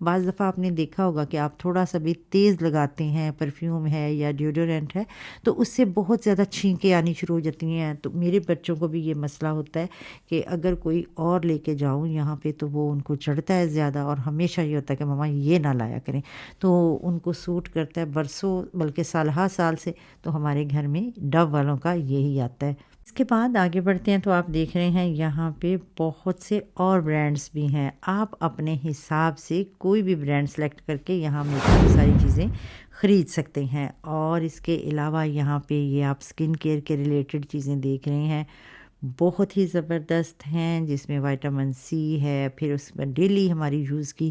بعض دفعہ آپ نے دیکھا ہوگا کہ آپ تھوڑا سا بھی تیز لگاتے ہیں، پرفیوم ہے یا ڈیوڈرنٹ ہے، تو اس سے بہت زیادہ چھینکیں آنی شروع ہو جاتی ہیں. تو میرے بچوں کو بھی یہ مسئلہ ہوتا ہے کہ اگر کوئی اور لے کے جاؤں یہاں پہ تو وہ ان کو چڑھتا ہے زیادہ، اور ہمیشہ یہ ہوتا ہے کہ ماما یہ نہ لایا کریں. تو ان کو سوٹ کرتا ہے برسوں بلکہ سال ہر سال سے. تو ہمارے گھر میں ڈو والوں کا یہی آتا ہے. اس کے بعد آگے بڑھتے ہیں تو آپ دیکھ رہے ہیں یہاں پہ بہت سے اور برانڈز بھی ہیں. آپ اپنے حساب سے کوئی بھی برانڈ سلیکٹ کر کے یہاں میک اپ کی ساری چیزیں خرید سکتے ہیں. اور اس کے علاوہ یہاں پہ یہ آپ سکن کیئر کے ریلیٹڈ چیزیں دیکھ رہے ہیں، بہت ہی زبردست ہیں، جس میں وائٹامن سی ہے، پھر اس میں ڈیلی ہماری یوز کی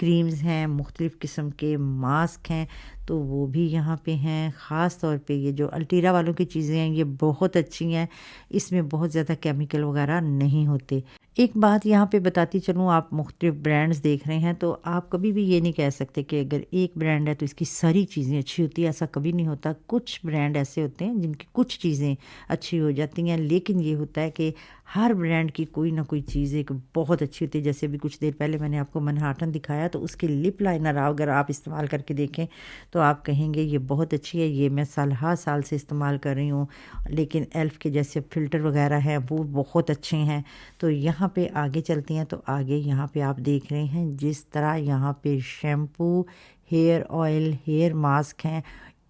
کریمز ہیں، مختلف قسم کے ماسک ہیں، تو وہ بھی یہاں پہ ہیں. خاص طور پہ یہ جو الٹیرا والوں کی چیزیں ہیں یہ بہت اچھی ہیں، اس میں بہت زیادہ کیمیکل وغیرہ نہیں ہوتے. ایک بات یہاں پہ بتاتی چلوں، آپ مختلف برانڈز دیکھ رہے ہیں تو آپ کبھی بھی یہ نہیں کہہ سکتے کہ اگر ایک برانڈ ہے تو اس کی ساری چیزیں اچھی ہوتی ہیں، ایسا کبھی نہیں ہوتا. کچھ برانڈ ایسے ہوتے ہیں جن کی کچھ چیزیں اچھی ہو جاتی ہیں، لیکن یہ ہوتا ہے کہ ہر برانڈ کی کوئی نہ کوئی چیز ایک بہت اچھی ہوتی ہے. جیسے ابھی کچھ دیر پہلے میں نے آپ کو منہاٹن دکھایا، تو اس کے لپ لائنر اگر آپ استعمال کر کے دیکھیں تو آپ کہیں گے یہ بہت اچھی ہے، یہ میں سال سے استعمال کر رہی ہوں. لیکن ایلف کے جیسے فلٹر وغیرہ ہیں وہ بہت اچھے ہیں. تو یہاں پہ آگے چلتے ہیں تو آگے یہاں پہ آپ دیکھ رہے ہیں جس طرح یہاں پہ shampoo, hair oil, hair mask ہیں.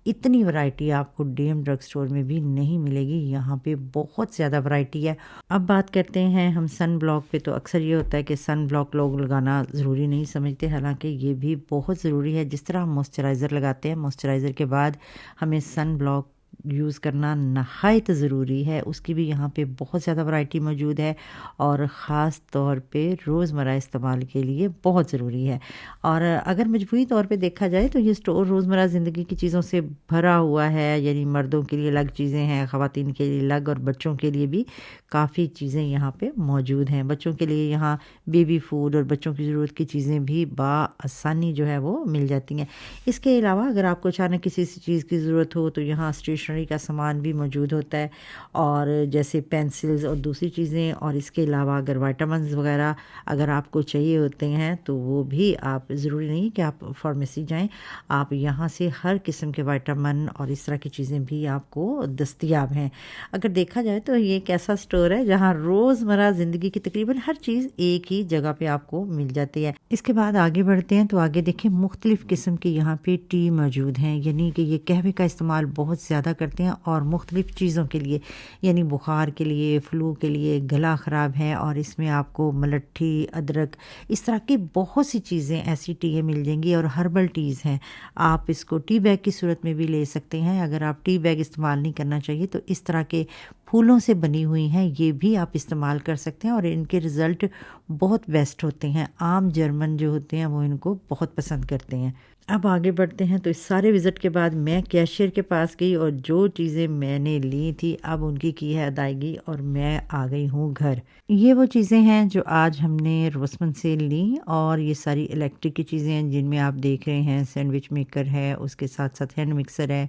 اتنی ورائٹی آپ کو ڈی ایم ڈرگ سٹور میں بھی نہیں ملے گی، یہاں پہ بہت زیادہ ورائٹی ہے. اب بات کرتے ہیں ہم سن بلاک پہ. تو اکثر یہ ہوتا ہے کہ سن بلاک لوگ لگانا ضروری نہیں سمجھتے، حالانکہ یہ بھی بہت ضروری ہے. جس طرح ہم موئسچرائزر لگاتے ہیں، موئسچرائزر کے بعد ہمیں سن بلاک یوز کرنا نہایت ضروری ہے. اس کی بھی یہاں پہ بہت زیادہ ورائٹی موجود ہے، اور خاص طور پہ روزمرہ استعمال کے لیے بہت ضروری ہے. اور اگر مجموعی طور پہ دیکھا جائے تو یہ اسٹور روزمرہ زندگی کی چیزوں سے بھرا ہوا ہے. یعنی مردوں کے لیے الگ چیزیں ہیں، خواتین کے لیے الگ، اور بچوں کے لیے بھی کافی چیزیں یہاں پہ موجود ہیں. بچوں کے لیے یہاں بیبی فوڈ اور بچوں کی ضرورت کی چیزیں بھی بآسانی جو ہے وہ مل جاتی ہیں. اس کے علاوہ اگر آپ کو اچانک کسی چیز کی ضرورت ہو تو یہاں اسٹیشنری کا سامان بھی موجود ہوتا ہے، اور جیسے پینسلز اور دوسری چیزیں. اور اس کے علاوہ اگر وائٹامنز وغیرہ اگر آپ کو چاہیے ہوتے ہیں تو وہ بھی آپ ضروری نہیں کہ آپ فارمیسی جائیں، آپ یہاں سے ہر قسم کے وائٹامن اور اس طرح کی چیزیں بھی آپ کو دستیاب ہیں. اگر دیکھا جائے تو یہ ایک ایسا اسٹور ہے جہاں روزمرہ زندگی کی تقریباً ہر چیز ایک ہی جگہ پہ آپ کو مل جاتی ہے. اس کے بعد آگے بڑھتے ہیں تو آگے دیکھیں مختلف قسم کے یہاں پہ ٹی موجود ہیں. یعنی کہ یہ قہوے کا استعمال بہت زیادہ کرتے ہیں، اور مختلف چیزوں کے لیے، یعنی بخار کے لیے، فلو کے لیے، گلا خراب ہے، اور اس میں آپ کو ملٹھی، ادرک، اس طرح کی بہت سی چیزیں ایسی ٹی مل جائیں گی. اور ہربل ٹیز ہیں، آپ اس کو ٹی بیگ کی صورت میں بھی لے سکتے ہیں. اگر آپ ٹی بیگ استعمال نہیں کرنا چاہیے تو اس طرح کے پھولوں سے بنی ہوئی ہیں، یہ بھی آپ استعمال کر سکتے ہیں، اور ان کے رزلٹ بہت بیسٹ ہوتے ہیں. عام جرمن جو ہوتے ہیں وہ ان کو بہت پسند کرتے ہیں. اب آگے بڑھتے ہیں تو اس سارے وزٹ کے بعد میں کیشیئر کے پاس گئی، اور جو چیزیں میں نے لی تھی اب ان کی ہے ادائیگی، اور میں آ گئی ہوں گھر. یہ وہ چیزیں ہیں جو آج ہم نے روسمن سے لیں، اور یہ ساری الیکٹرک کی چیزیں ہیں جن میں آپ دیکھ رہے ہیں سینڈوچ میکر ہے، اس کے ساتھ ساتھ ہینڈ مکسر ہے،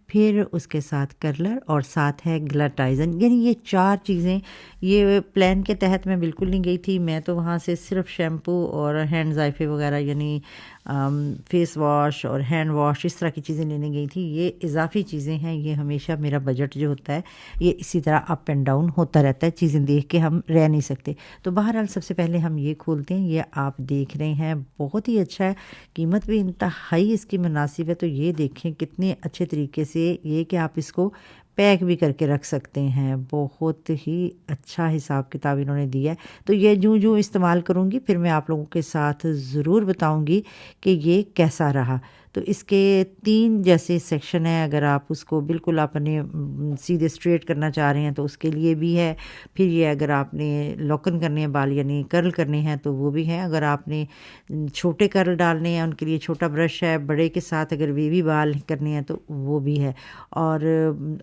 پھر اس کے ساتھ کرلر، اور ساتھ ہے گلاٹائزن. یعنی یہ 4 چیزیں یہ پلان کے تحت میں بالکل نہیں گئی تھی. میں تو وہاں سے صرف شیمپو اور ہینڈ ذائقے وغیرہ یعنی فیس واش اور ہینڈ واش اس طرح کی چیزیں لینے گئی تھی. یہ اضافی چیزیں ہیں، یہ ہمیشہ میرا بجٹ جو ہوتا ہے یہ اسی طرح اپ اینڈ ڈاؤن ہوتا رہتا ہے، چیزیں دیکھ کے ہم رہ نہیں سکتے. تو بہرحال سب سے پہلے ہم یہ کھولتے ہیں. یہ آپ دیکھ رہے ہیں بہت ہی اچھا ہے، قیمت بھی انتہائی اس کی مناسب ہے. تو یہ دیکھیں کتنے اچھے طریقے سے یہ کہ آپ اس کو پیک بھی کر کے رکھ سکتے ہیں. بہت ہی اچھا حساب کتاب انہوں نے دیا ہے. تو یہ جو استعمال کروں گی پھر میں آپ لوگوں کے ساتھ ضرور بتاؤں گی کہ یہ کیسا رہا. تو اس کے 3 جیسے سیکشن ہیں. اگر آپ اس کو بالکل اپنے سیدھے اسٹریٹ کرنا چاہ رہے ہیں تو اس کے لیے بھی ہے. پھر یہ اگر آپ نے لوکن کرنے ہیں بال یعنی کرل کرنے ہیں تو وہ بھی ہیں. اگر آپ نے چھوٹے کرل ڈالنے ہیں ان کے لیے چھوٹا برش ہے. بڑے کے ساتھ اگر ویوی بال کرنے ہیں تو وہ بھی ہے. اور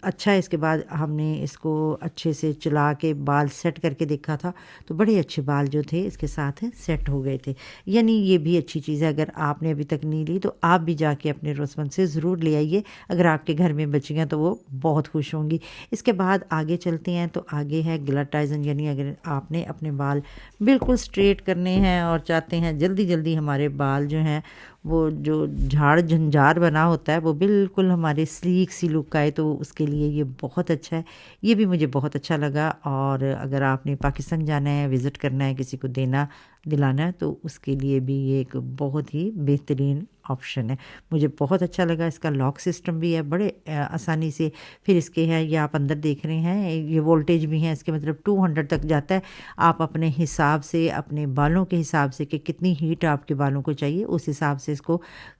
اچھا اس کے بعد ہم نے اس کو اچھے سے چلا کے بال سیٹ کر کے دیکھا تھا تو بڑے اچھے بال جو تھے اس کے ساتھ سیٹ ہو گئے تھے. یعنی یہ بھی اچھی چیز ہے. اگر آپ نے ابھی تک نہیں لی تو آپ بھی جا کے اپنے روزمن سے ضرور لے آئیے، اگر آپ کے گھر میں بچیاں تو وہ بہت خوش ہوں گی۔ اس کے بعد آگے چلتے ہیں تو آگے ہے گلاٹائزن، یعنی اگر آپ نے اپنے بال بالکل اسٹریٹ کرنے ہیں اور چاہتے ہیں جلدی جلدی ہمارے بال جو ہیں وہ جو جھاڑ جھنجھار بنا ہوتا ہے وہ بالکل ہمارے سلیک سی لک آئے، تو اس کے لیے یہ بہت اچھا ہے، یہ بھی مجھے بہت اچھا لگا۔ اور اگر آپ نے پاکستان جانا ہے، وزٹ کرنا ہے، کسی کو دینا دلانا ہے، تو اس کے لیے بھی یہ ایک بہت ہی بہترین آپشن ہے، مجھے بہت اچھا لگا۔ اس کا لاک سسٹم بھی ہے بڑے آسانی سے، پھر اس کے ہے یہ آپ اندر دیکھ رہے ہیں یہ وولٹیج بھی ہے، اس کے مطلب 200 تک جاتا ہے۔ آپ اپنے حساب سے، اپنے بالوں کے حساب سے کہ کتنی ہیٹ آپ کے بالوں کو چاہیے، اس حساب سے اس کو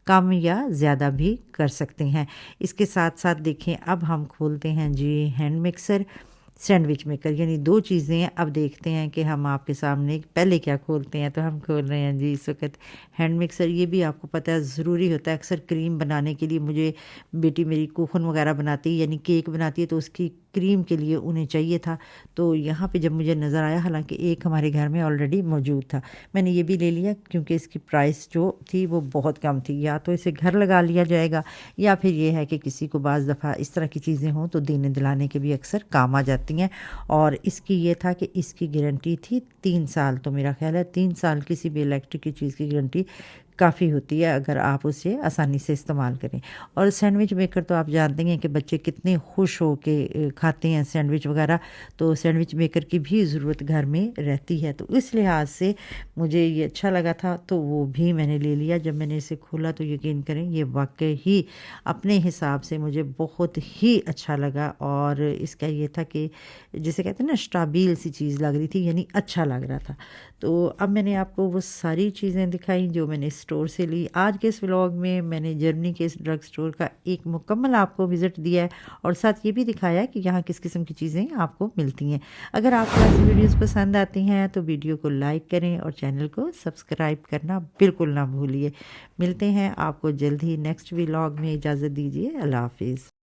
کم یا زیادہ بھی کر سکتے ہیں۔ اس کے ساتھ ساتھ دیکھیں اب ہم کھولتے ہیں جی ہینڈ مکسر، سینڈوچ میکر، یعنی دو چیزیں ہیں۔ اب دیکھتے ہیں کہ ہم آپ کے سامنے پہلے کیا کھولتے ہیں، تو ہم کھول رہے ہیں جی اس وقت ہینڈ مکسر۔ یہ بھی آپ کو پتہ ہے ضروری ہوتا ہے، اکثر کریم بنانے کے لیے، مجھے بیٹی میری کوکن وغیرہ بناتی ہے یعنی کیک بناتی ہے، تو اس کی کریم کے لیے انہیں چاہیے تھا، تو یہاں پہ جب مجھے نظر آیا، حالانکہ ایک ہمارے گھر میں آلریڈی موجود تھا، میں نے یہ بھی لے لیا کیونکہ اس کی پرائس جو تھی وہ بہت کم تھی۔ یا تو اسے گھر لگا لیا جائے گا، یا پھر یہ ہے کہ کسی کو بعض دفعہ اس طرح کی چیزیں ہوں تو دینے دلانے کے بھی اکثر کام آ جاتی ہیں۔ اور اس کی یہ تھا کہ اس کی گارنٹی تھی 3 سال، تو میرا خیال ہے 3 سال کسی بھی الیکٹرک کی چیز کی گارنٹی کافی ہوتی ہے اگر آپ اسے آسانی سے استعمال کریں۔ اور سینڈوچ میکر تو آپ جانتے ہیں کہ بچے کتنے خوش ہو کے کھاتے ہیں سینڈوچ وغیرہ، تو سینڈوچ میکر کی بھی ضرورت گھر میں رہتی ہے، تو اس لحاظ سے مجھے یہ اچھا لگا تھا، تو وہ بھی میں نے لے لیا۔ جب میں نے اسے کھولا تو یقین کریں یہ واقعی ہی اپنے حساب سے مجھے بہت ہی اچھا لگا، اور اس کا یہ تھا کہ جسے کہتے ہیں نا اسٹابیل سی چیز لگ رہی تھی، یعنی اچھا لگ رہا تھا۔ تو اب میں نے آپ کو وہ ساری چیزیں دکھائیں جو میں نے اسٹور سے لی۔ آج کے اس ولاگ میں میں نے جرمنی کے اس ڈرگ اسٹور کا ایک مکمل آپ کو وزٹ دیا ہے، اور ساتھ یہ بھی دکھایا ہے کہ یہاں کس قسم کی چیزیں آپ کو ملتی ہیں۔ اگر آپ کو ایسی ویڈیوز پسند آتی ہیں تو ویڈیو کو لائک کریں اور چینل کو سبسکرائب کرنا بالکل نہ بھولیے۔ ملتے ہیں آپ کو جلد ہی نیکسٹ ولاگ میں، اجازت دیجیے، اللہ حافظ۔